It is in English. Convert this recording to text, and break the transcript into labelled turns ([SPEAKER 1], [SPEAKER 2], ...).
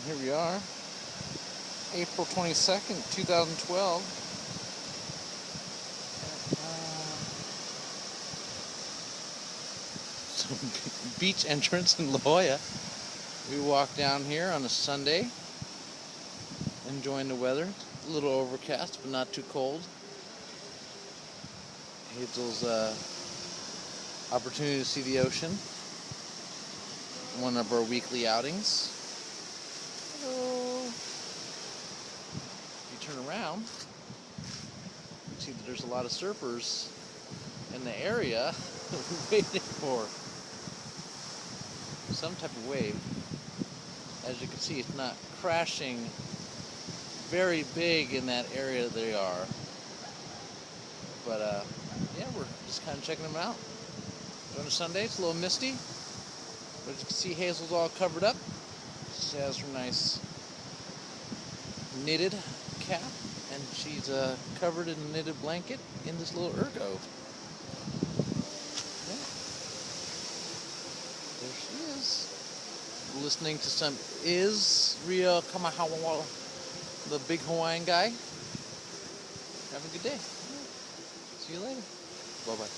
[SPEAKER 1] Here we are, April 22nd, 2012. Some beach entrance in La Jolla. We walk down here on a Sunday, enjoying the weather. A little overcast, but not too cold. Hazel's opportunity to see the ocean. One of our weekly outings. Hello. If you turn around, you see that there's a lot of surfers in the area waiting for some type of wave. As you can see, it's not crashing very big in that area they are. But yeah, we're just kind of checking them out. On a Sunday, it's a little misty. But as you can see, Hazel's all covered up. She has her nice knitted cap, and she's covered in a knitted blanket in this little ergo. Yeah. There she is. Listening to some Israel Kamahawala, the big Hawaiian guy. Have a good day. See you later. Bye-bye.